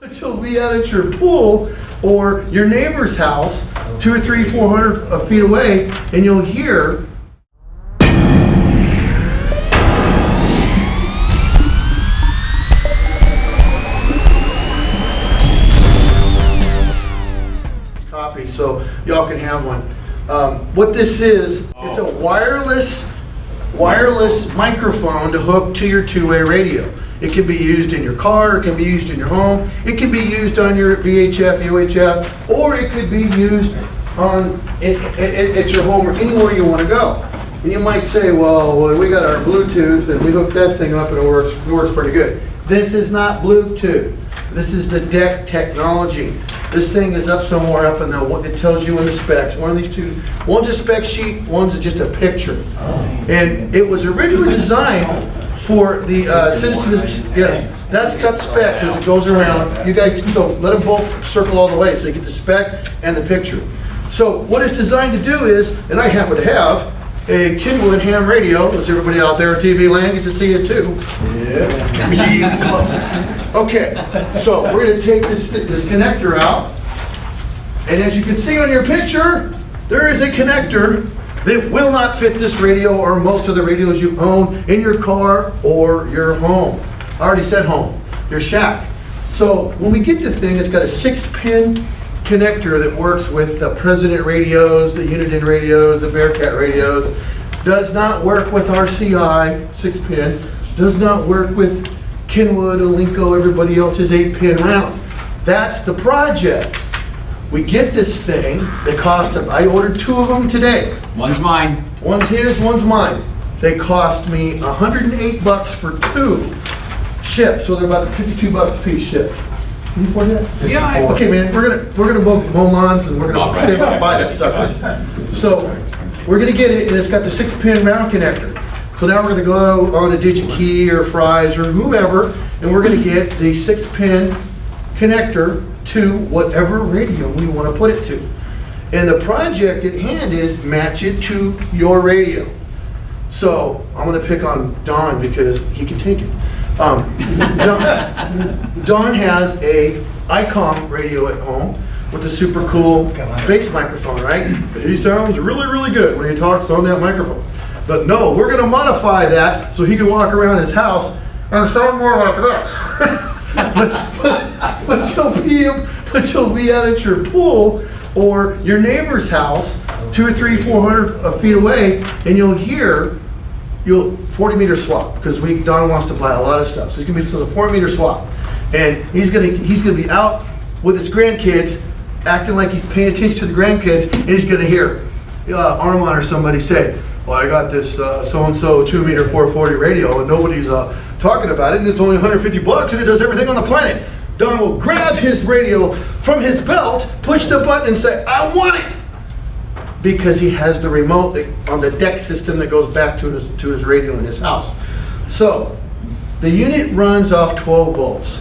Which will be out at your pool or your neighbor's house 200 or 300, 400 feet away, and you'll hear copy, so y'all can have one. What this is, it's a wireless microphone to hook to your two-way radio. It can be used in your car, it can be used in your home, it can be used on your VHF, UHF, or it could be used on at your home or anywhere you want to go. And you might say, well, we got our Bluetooth and we hook that thing up and it works pretty good. This is not Bluetooth. This is the Dect Technology. This thing is up somewhere up in the, it tells you in the specs. One of these two, one's a spec sheet, one's just a picture. And it was originally designed for the citizens. Yeah, that's got specs as it goes around. You guys, so let them both circle all the way so you get the spec and the picture. So what it's designed to do is, and I happen to have a Kenwood ham radio, as everybody out there on TV land gets to see it too. Yeah, it's gonna be really close. Okay, so we're gonna take this connector out, and as you can see on your picture, there is a connector that will not fit this radio or most of the radios you own in your car or your home. I already said home, your shack. So when we get the thing, it's got a 6-pin connector that works with the President radios, the Uniden radios, the Bearcat radios. Does not work with RCI, 6-pin. Does not work with Kenwood, Alinco, everybody else's 8-pin round. That's the project. We get this thing, they cost them, I ordered 2 of them today. One's mine. One's his, one's mine. They cost me $108 for 2 shipped, so they're about 52 bucks a piece shipped. Can you afford that? Yeah. Okay, man, we're gonna mow lawns and we're gonna save up and buy that sucker. So we're gonna get it, and it's got the 6-pin round connector. So now we're gonna go on to DigiKey or Fry's or whoever, and we're gonna get the 6-pin connector to whatever radio we want to put it to. And the project at hand is match it to your radio. So I'm going to pick on Don because he can take it. Don has a ICOM radio at home with a super cool bass microphone, right? He sounds really, really good when he talks on that microphone. But no, we're going to modify that so he can walk around his house and sound more like this. but you'll be out at your pool or your neighbor's house 200 or 300, 400 feet away, and you'll hear 40-meter swap, because Don wants to buy a lot of stuff. So he's gonna be a 40-meter swap, and he's gonna be out with his grandkids, acting like he's paying attention to the grandkids, and he's gonna hear Armand or somebody say, well, I got this so-and-so 2-meter 440 radio, and nobody's talking about it, and it's only 150 bucks, and it does everything on the planet. Don will grab his radio from his belt, push the button, and say, I want it! Because he has the remote on the Dect system that goes back to his radio in his house. So, the unit runs off 12 volts.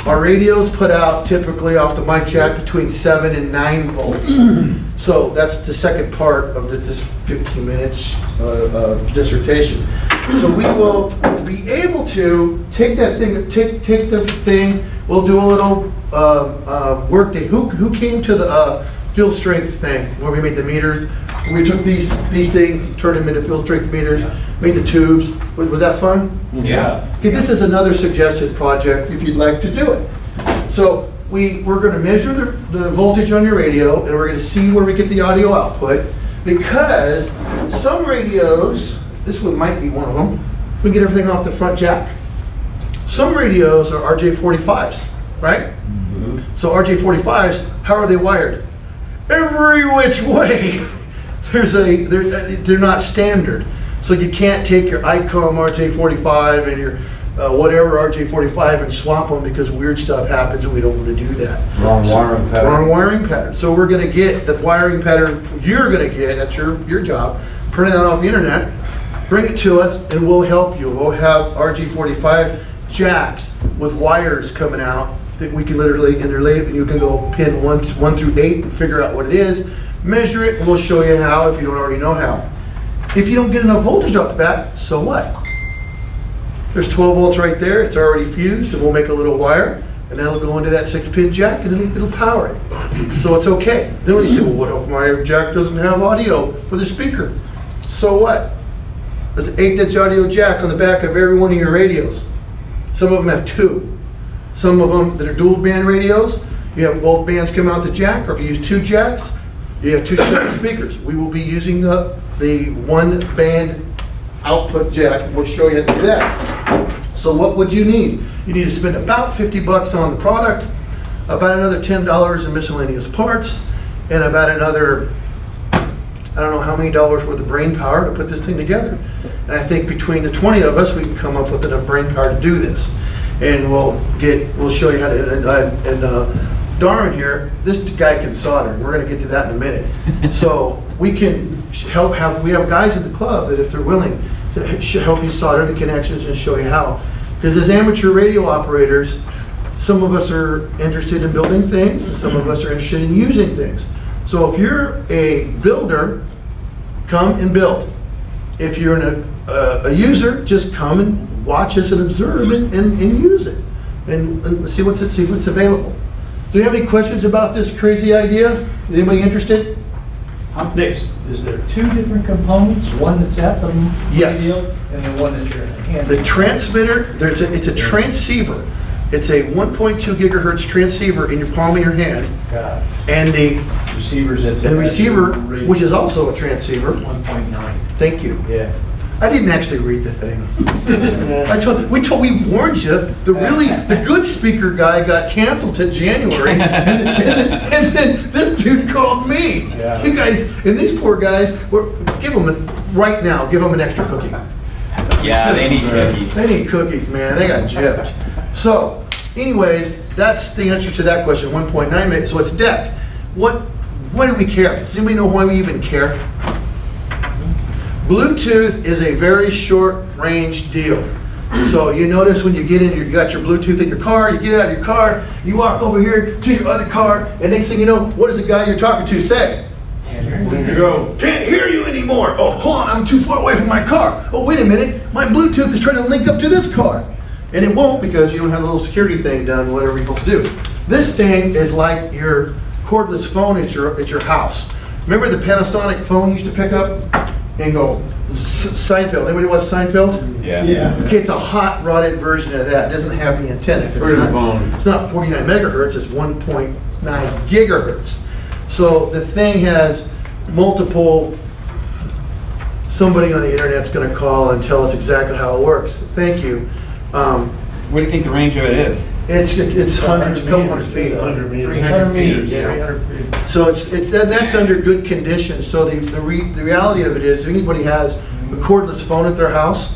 Our radios put out typically off the mic jack between 7 and 9 volts. So that's the second part of this 15 minutes dissertation. So we will be able to take that thing, take the thing. We'll do a little work day. Who came to the field strength thing where we made the meters? We took these things, turned them into field strength meters, made the tubes. Was that fun? Yeah. Okay, this is another suggested project if you'd like to do it. So we're going to measure the voltage on your radio, and we're going to see where we get the audio output, because some radios, this one might be one of them, we get everything off the front jack. Some radios are RJ45s, right? Mm-hmm. So RJ45s, how are they wired? Every which way. They're not standard. So you can't take your ICOM RJ45 and your whatever RJ45 and swap them, because weird stuff happens and we don't want to do that. Wrong wiring pattern. Wrong wiring pattern. So we're going to get the wiring pattern you're going to get, that's your job, print it out off the internet, bring it to us, and we'll help you. We'll have RJ45 jacks with wires coming out that we can literally interlay, and you can go pin 1 through 8 and figure out what it is, measure it, and we'll show you how if you don't already know how. If you don't get enough voltage off the bat, so what? There's 12 volts right there, it's already fused, and we'll make a little wire, and that'll go into that 6-pin jack, and it'll power it. So it's okay. Then when you say, well, what if my jack doesn't have audio for the speaker? So what? There's an 8-inch audio jack on the back of every one of your radios. Some of them have 2. Some of them that are dual band radios, you have both bands come out the jack, or if you use 2 jacks, you have 2 separate speakers. We will be using the 1 band output jack. We'll show you how to do that. So what would you need? You need to spend about 50 bucks on the product, about another $10 in miscellaneous parts, and about another, I don't know how many dollars worth of brain power to put this thing together. And I think between the 20 of us, we can come up with enough brain power to do this. And we'll show you how to, and Darwin here, this guy can solder. We're gonna get to that in a minute. So we can we have guys at the club that if they're willing to help you solder the connections and show you how. Because as amateur radio operators, some of us are interested in building things, and some of us are interested in using things. So if you're a builder, come and build. If you're a user, just come and watch us and observe it and use it, and see what's available. Do you have any questions about this crazy idea? Is anybody interested? Next. Is there 2 different components? One that's at the Yes. radio and the one that you're handling? The transmitter, it's a transceiver. It's a 1.2 gigahertz transceiver in your palm of your hand. Got it. And the Receivers at the receiver, which is also a transceiver. 1.9. Thank you. Yeah. I didn't actually read the thing. We warned you. The good speaker guy got canceled to January, and then this dude called me. Yeah. You guys, and these poor guys, give them an extra cookie. Yeah, they need cookies. They need cookies, man. They got gypped. So, anyways, that's the answer to that question. 1.9 meg. So it's Dect. Why do we care? Does anybody know why we even care? Bluetooth is a very short range deal. So you notice when you get in, you got your Bluetooth in your car, you get out of your car, you walk over here to your other car, and next thing you know, what does the guy you're talking to say? There you go. Can't hear you anymore. Oh, hold on, I'm too far away from my car. Oh, wait a minute, my Bluetooth is trying to link up to this car. And it won't because you don't have a little security thing done, whatever you're supposed to do. This thing is like your cordless phone at your house. Remember the Panasonic phone you used to pick up and go, Seinfeld, anybody watch Seinfeld? Yeah. Okay, it's a hot rodded version of that. It doesn't have the antenna. It's not 49 megahertz, it's 1.9 gigahertz. So the thing has multiple, somebody on the internet's gonna call and tell us exactly how it works. Thank you. What do you think the range of it is? It's hundreds, a couple hundred feet. 100 meters. 300 feet. Yeah. 300 feet. So that's under good condition. So the reality of it is, if anybody has a cordless phone at their house,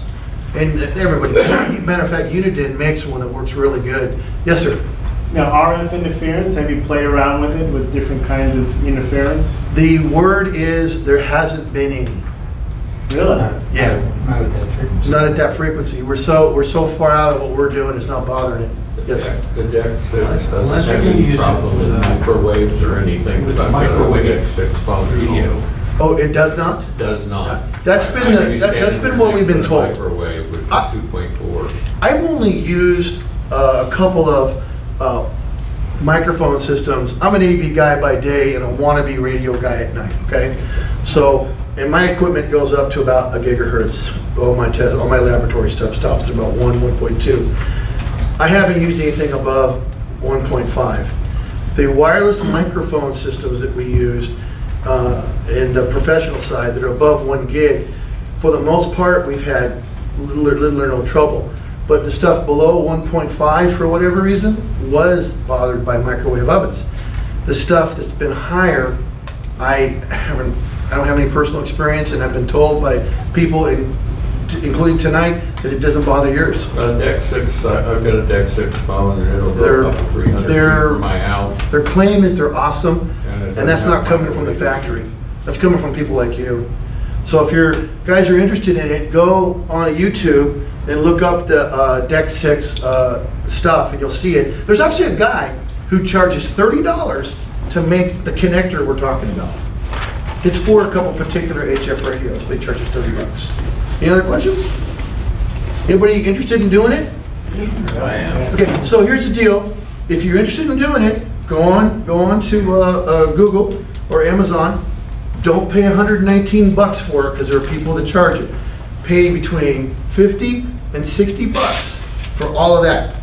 and everybody, matter of fact, Uniden makes one that works really good. Yes, sir. Now, RF interference, have you played around with it with different kinds of interference? The word is there hasn't been any. Really? Yeah. Not at that frequency. Not at that frequency. We're so far out of what we're doing, it's not bothering it. Yes. The Dect 6 doesn't have any problem with microwaves or anything, because I've got a Dect 6 phone radio. Oh, it does not? Does not. That's been what we've been told. Microwave, which is 2.4. I've only used a couple of microphone systems. I'm an AV guy by day and a wannabe radio guy at night, okay? So, and my equipment goes up to about a gigahertz. All my laboratory stuff stops at about 1.2. I haven't used anything above 1.5. The wireless microphone systems that we used in the professional side that are above 1 gig, for the most part, we've had little or no trouble. But the stuff below 1.5, for whatever reason, was bothered by microwave ovens. The stuff that's been higher, I don't have any personal experience, and I've been told by people, including tonight, that it doesn't bother yours. Dect 6, I've got a Dect 6 phone, and it'll go up to 300 feet from my house. Their claim is they're awesome, And and that's not coming from the factory. That's coming from people like you. So if you guys are interested in it, go on YouTube and look up the Dect 6 stuff, and you'll see it. There's actually a guy who charges $30 to make the connector we're talking about. It's for a couple particular HF radios, but he charges $30. Any other questions? Anybody interested in doing it? I am. Okay, so here's the deal. if you're interested in doing it, go on to Google or Amazon. Don't pay $119 for it because there are people that charge it. Pay between 50 and 60 bucks for all of that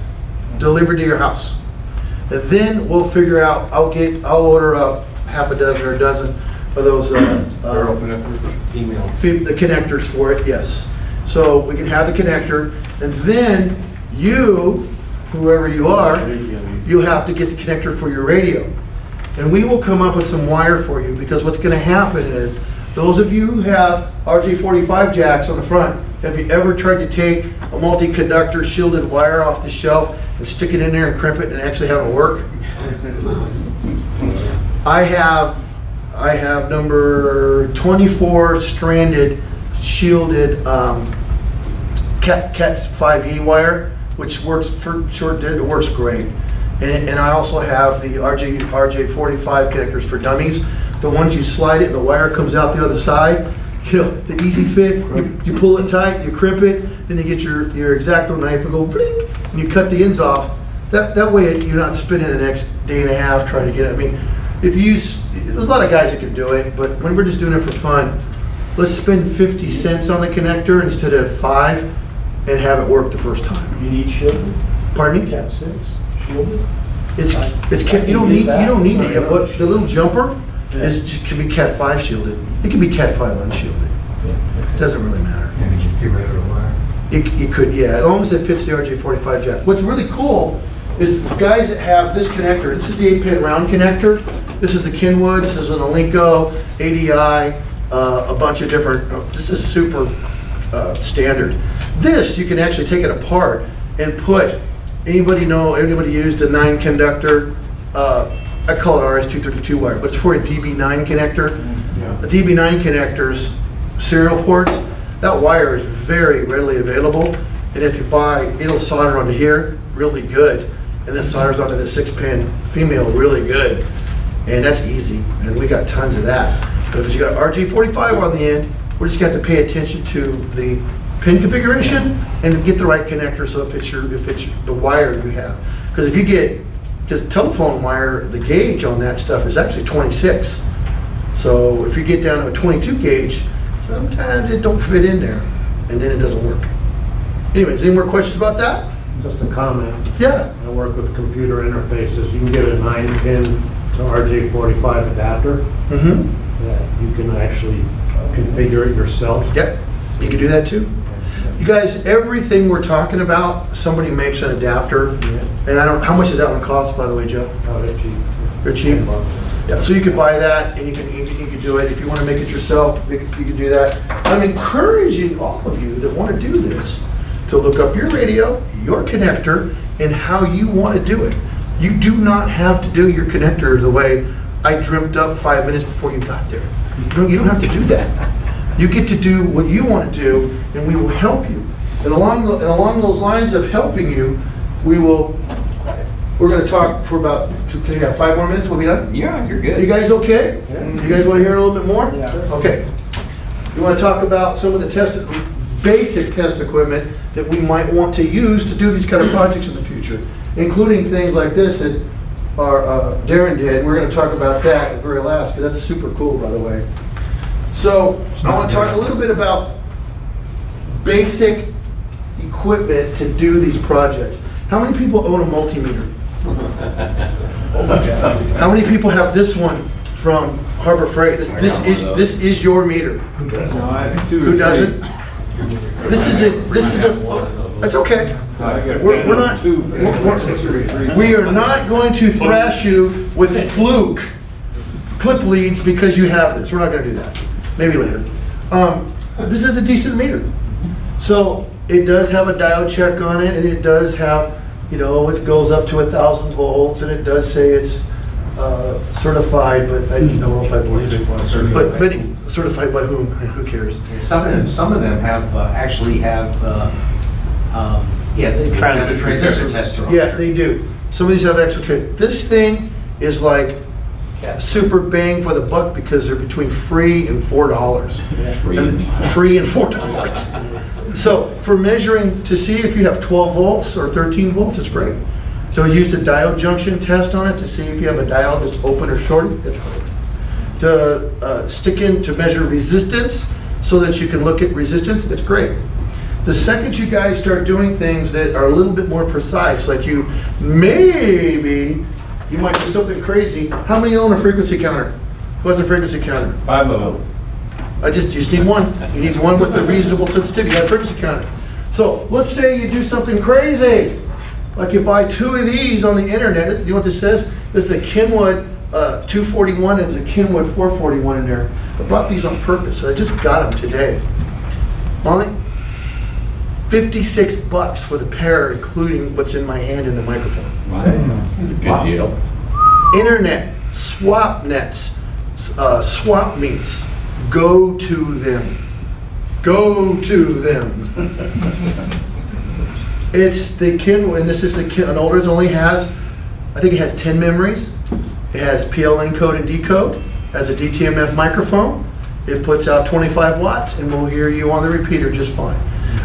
delivered to your house. And then we'll figure out, I'll order up half a dozen or a dozen of those the connectors for it, yes. So we can have the connector, and then you, whoever you are, you have to get the connector for your radio. And we will come up with some wire for you, because what's gonna happen is, those of you who have RJ45 jacks on the front, have you ever tried to take a multi-conductor shielded wire off the shelf and stick it in there and crimp it and actually have it work? I have number 24 stranded shielded Cat's 5E wire, which works for short, it works great. And I also have the RJ45 connectors for dummies. The ones you slide it and the wire comes out the other side. You know, the easy fit, you pull it tight, you crimp it, then you get your X-Acto knife and go blink, and you cut the ends off. That way you're not spending the next day and a half trying to get it. I mean, if you use, there's a lot of guys that can do it, but when we're just doing it for fun, let's spend 50 cents on the connector instead of 5 and have it work the first time. You need shielded? Pardon me? Cat 6 shielded? It's you don't need it, but the little jumper can be Cat 5 shielded. It can be Cat 5 unshielded. It doesn't really matter. Just get rid of the wire. It could, yeah, as long as it fits the RJ45 jack. What's really cool is guys that have this connector. This is the 8-pin round connector. This is the Kenwood. This is an Alinco, ADI, a bunch of different. This is super standard. This you can actually take it apart and put. Anybody used a 9-conductor? I call it RS-232 wire, but it's for a DB9 connector. The DB9 connectors, serial ports, that wire is very readily available. And if you buy, it'll solder onto here really good, and then solders onto the 6-pin female really good. And that's easy, and we got tons of that. But if you got RJ45 on the end, we're just got to pay attention to the pin configuration and get the right connector so it fits the wire you have. Because if you get just telephone wire, the gauge on that stuff is actually 26. So if you get down to a 22 gauge, sometimes it don't fit in there, and then it doesn't work. Anyways, any more questions about that? Just a comment. Yeah. I work with computer interfaces. You can get a 9-pin to RJ45 adapter Mm-hmm. that you can actually configure it yourself. Yep, you can do that too. You guys, everything we're talking about, somebody makes an adapter, and I don't, how much does that one cost, by the way, Joe? Oh, they're cheap. They're cheap? $10. Yeah, so you can buy that, and you can do it. If you want to make it yourself, you can do that. I'm encouraging all of you that want to do this to look up your radio, your connector, and how you want to do it. You do not have to do your connector the way I dreamt up 5 minutes before you got there. You don't have to do that. You get to do what you want to do, and we will help you. And along those lines of helping you, we're going to talk for about, can you have 5 more minutes? We'll be done? Yeah, you're Are good. you guys okay? You guys want to hear a little bit more? Yeah. Okay. You want to talk about some of the basic test equipment that we might want to use to do these kind of projects in the future, including things like this that Darren did. We're going to talk about that at the very last, because that's super cool, by the way. So I want to talk a little bit about basic equipment to do these projects. How many people own a multimeter? How many people have this one from Harbor Freight? This is your meter. Who doesn't? This is it. That's okay. We are not going to thrash you with fluke clip leads because you have this. We're not going to do that. Maybe later. This is a decent meter. So it does have a diode check on it, and it does have, it goes up to 1,000 volts, and it does say it's certified, but I don't know if I believe it. But certified by whom? Who cares? Some of them have, they have a transistor tester on Yeah, there. they do. Some of these have extra trade. This thing is like super bang for the buck because they're between free and $4. Free and $4. So for measuring to see if you have 12 volts or 13 volts, it's great. So we use the diode junction test on it to see if you have a diode that's open or shorted. It's shorted. To stick in to measure resistance so that you can look at resistance, it's great. The second you guys start doing things that are a little bit more precise, like you might do something crazy. How many own a frequency counter? Who has a frequency counter? 5 of them. You just need one. You need one with the reasonable sensitivity. You have a frequency counter. So let's say you do something crazy. Like you buy 2 of these on the internet. You know what this says? This is a Kenwood 241 and a Kenwood 441 in there. I brought these on purpose. So I just got them today. Only $56 for the pair, including what's in my hand and the microphone. Good deal. Internet, swap nets, swap meets. Go to them. Go to them. It's the Kenwood, and this is an older, it only has, I think it has 10 memories. It has PL encode and decode, has a DTMF microphone. It puts out 25 watts and will hear you on the repeater just fine.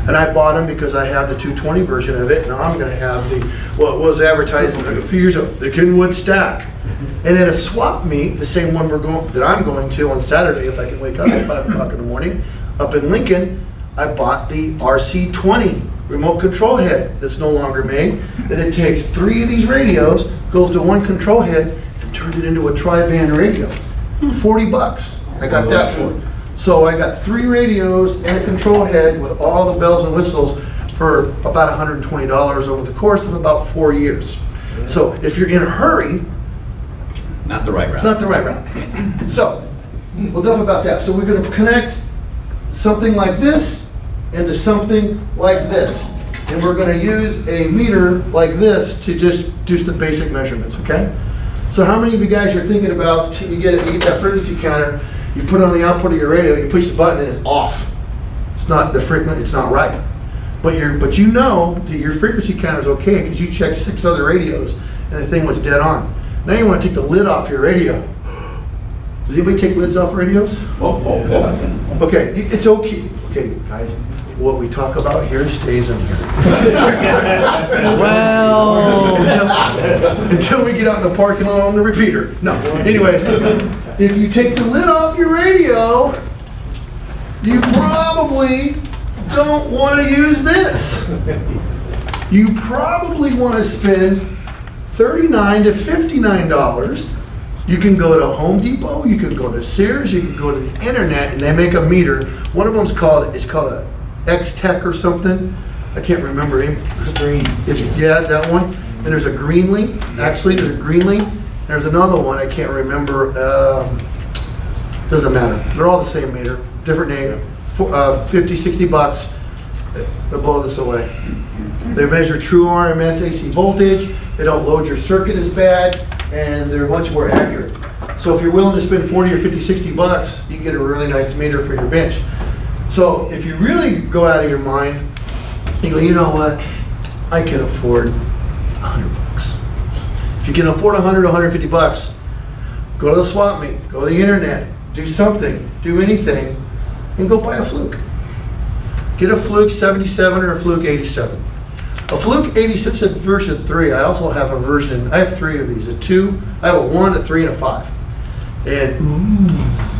And I bought them because I have the 220 version of it. Now I'm going to have what was advertised a few years ago, the Kenwood stack. And at a swap meet, the same one that I'm going to on Saturday, if I can wake up at 5 o'clock in the morning, up in Lincoln, I bought the RC20 remote control head that's no longer made. Then it takes 3 of these radios, goes to one control head, and turns it into a tri-band radio. $40. I got that for it. So I got 3 radios and a control head with all the bells and whistles for about $120 over the course of about 4 years. So if you're in a hurry, Not the right route. not the right route. So, well, enough about that. So we're going to connect something like this into something like this. And we're going to use a meter like this to just do the basic measurements, okay? So how many of you guys are thinking about, you get that frequency counter, you put it on the output of your radio, you push the button and it's off. It's not the frequency, it's not right. But you know that your frequency counter is okay because you checked 6 other radios and the thing was dead on. Now you want to take the lid off your radio. Does anybody take lids off radios? Okay, it's okay. Okay, guys, what we talk about here stays in here. Until we get out in the parking lot on the repeater. No, anyways, if you take the lid off your radio, you probably don't want to use this. You probably want to spend $39 to $59. You can go to Home Depot, you can go to Sears, you can go to the internet, and they make a meter. One of them's called a Dect Tech or something. I can't remember it. Yeah, that one. And there's a Greenlee. Actually, there's a Greenlee. There's another one I can't remember. Doesn't matter. They're all the same meter, different name. $50, $60. They'll blow this away. They measure true RMS AC voltage. They don't load your circuit as bad, and they're much more accurate. So if you're willing to spend 40 or 50, $60, you can get a really nice meter for your bench. So if you really go out of your mind, you go, you know what? I can afford $100. If you can afford $100 to $150, go to the swap meet, go to the internet, do something, do anything, and go buy a Fluke. Get a Fluke 77 or a Fluke 87. A Fluke 86 is version 3. I also have a version, I have 3 of these, a 2, I have a 1, a 3, and a 5. And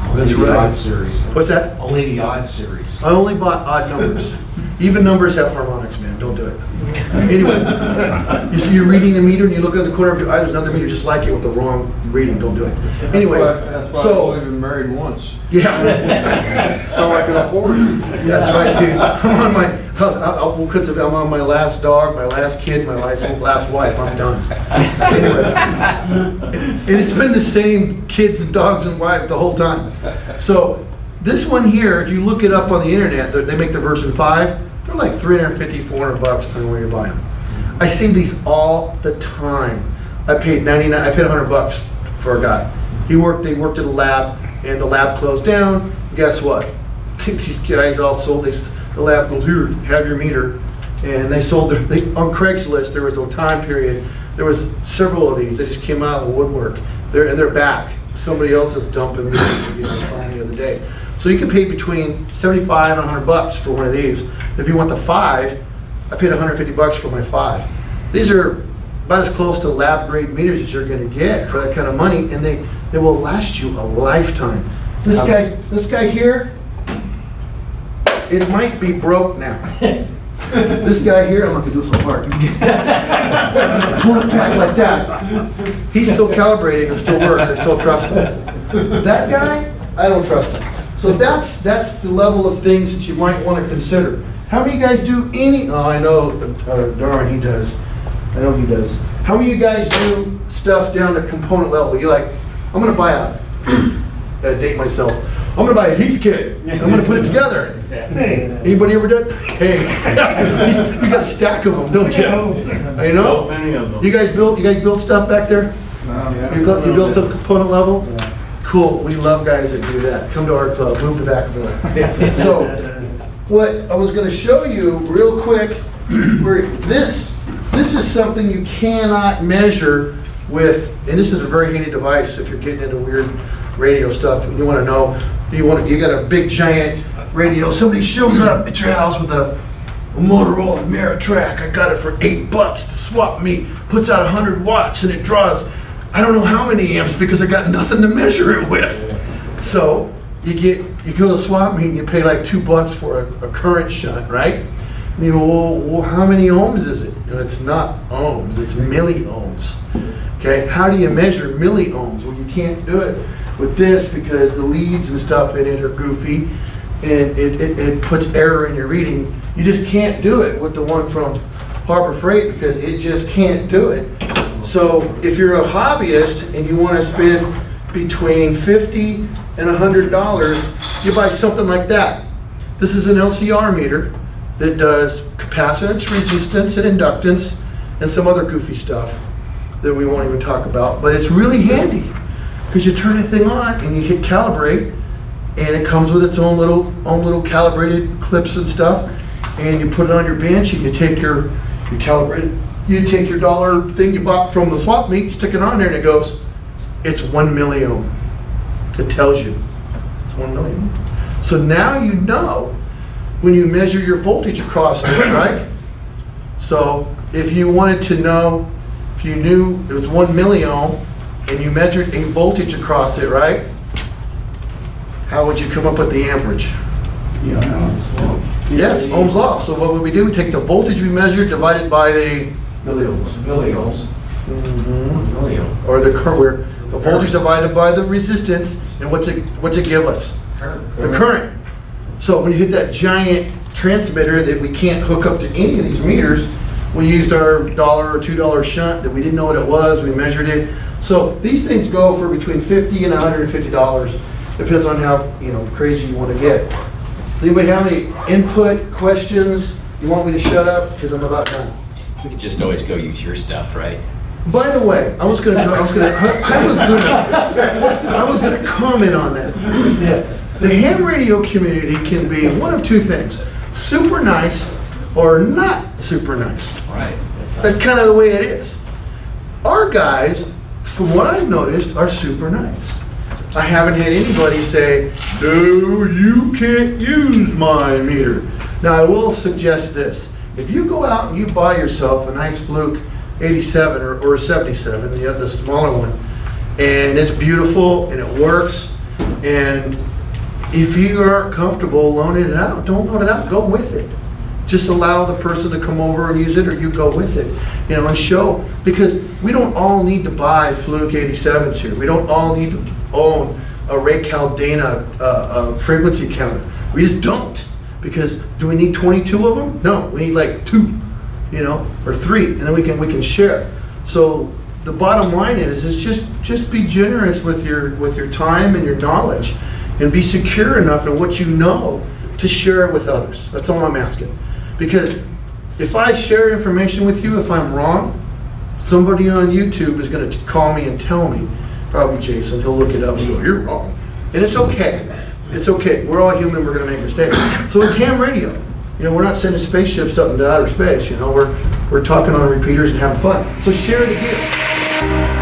Only the odd series. what's that? Only the odd series. I only bought odd numbers. Even numbers have harmonics, man. Don't do it. Anyways, you see you're reading a meter and you look at the corner of your eye, there's another meter just like it with the wrong reading. Don't do it. Anyways, That's why I've only been married once. yeah. So I can afford it. That's right too. I'm on my last dog, my last kid, my last wife. I'm done. Anyways, and it's been the same kids and dogs and wife the whole time. So this one here, if you look it up on the internet, they make the version 5. They're like $350, $400 depending on where you buy them. I see these all the time. I paid $100 for a guy. They worked at a lab, and the lab closed down. Guess what? These guys all sold this. The lab goes, here, have your meter. And they sold on Craigslist, there was a time period, there was several of these that just came out of the woodwork. They're back. Somebody else is dumping meters, I saw the other day. So you can pay between $75 and $100 for one of these. If you want the 5, I paid $150 for my 5. These are about as close to lab grade meters as you're gonna get for that kind of money, and they will last you a lifetime. This guy here, it might be broke now. This guy here, I'm not gonna do it so hard. Pull it back like that. He's still calibrating, it still works, I still trust him. That guy, I don't trust him. So that's the level of things that you might want to consider. How many of you guys do any, oh, I know, Darwin, he does. I know he does. How many of you guys do stuff down to component level? You're like, I'm gonna buy a, gotta date myself, I'm gonna buy a Heath kit, I'm gonna put it together. Anybody ever did? Hey, you got a stack of them, don't you? You know? Many of them. You guys build stuff back there? You built up component level? Cool, we love guys that do that. Come to our club, move to Vacaville. So, what I was gonna show you real quick, this is something you cannot measure with, and this is a very handy device if you're getting into weird radio stuff and you wanna know, you got a big giant radio, somebody shows up at your house with a Motorola Ameritrack, I got it for $8 to swap meet, puts out 100 watts and it draws I don't know how many amps because I got nothing to measure it with. So you go to the swap meet and you pay like $2 for a current shunt, right? And you go, well, how many ohms is it? No, it's not ohms, it's milliohms. Okay, how do you measure milliohms? Well, you can't do it with this because the leads and stuff in it are goofy and it puts error in your reading. You just can't do it with the one from Harbor Freight because it just can't do it. So if you're a hobbyist and you want to spend between $50 and $100, you buy something like that. This is an Lcr meter that does capacitance, resistance, and inductance, and some other goofy stuff that we won't even talk about. But it's really handy because you turn the thing on and you hit calibrate, and it comes with its own little calibrated clips and stuff, and you put it on your bench and you take your calibrated. You take your dollar thing you bought from the swap meet, stick it on there, and it goes, it's 1 milliohm. It tells you it's 1 million. So now you know when you measure your voltage across it, right? So if you wanted to know, if you knew it was 1 milliohm and you measured a voltage across it, right? How would you come up with the amperage? Yes, Ohm's law. So what would we do? We take the voltage we measured divided by the Milliohms. or the current, where the voltage divided by the resistance, and what's it give us? The current. So when you hit that giant transmitter that we can't hook up to any of these meters, we used our $1 or $2 shunt that we didn't know what it was, we measured it. So these things go for between $50 and $150, depends on how crazy you want to get. Does anybody have any input, questions? You want me to shut up? Because I'm about done. We could just always go use your stuff, right? By the way, I was gonna comment on that. The ham radio community can be one of two things: super nice or not super nice. Right. That's kind of the way it is. Our guys, from what I've noticed, are super nice. I haven't had anybody say, no, you can't use my meter. Now I will suggest this. If you go out and you buy yourself a nice Fluke 87 or a 77, the smaller one, and it's beautiful and it works, and if you are comfortable loaning it out, don't loan it out, go with it. Just allow the person to come over and use it, or you go with it, and show, because we don't all need to buy Fluke 87s here. We don't all need to own a Ray Caldana frequency counter. We just don't. Because do we need 22 of them? No, we need like 2, or 3, and then we can share. So the bottom line is just be generous with your time and your knowledge, and be secure enough in what you know to share it with others. That's all I'm asking. Because if I share information with you, if I'm wrong, somebody on YouTube is going to call me and tell me. Probably Jason. He'll look it up and go, "You're wrong," and it's okay. It's okay. We're all human. We're going to make mistakes. So it's ham radio. We're not sending spaceships up into outer space. We're talking on repeaters and having fun. So share it again.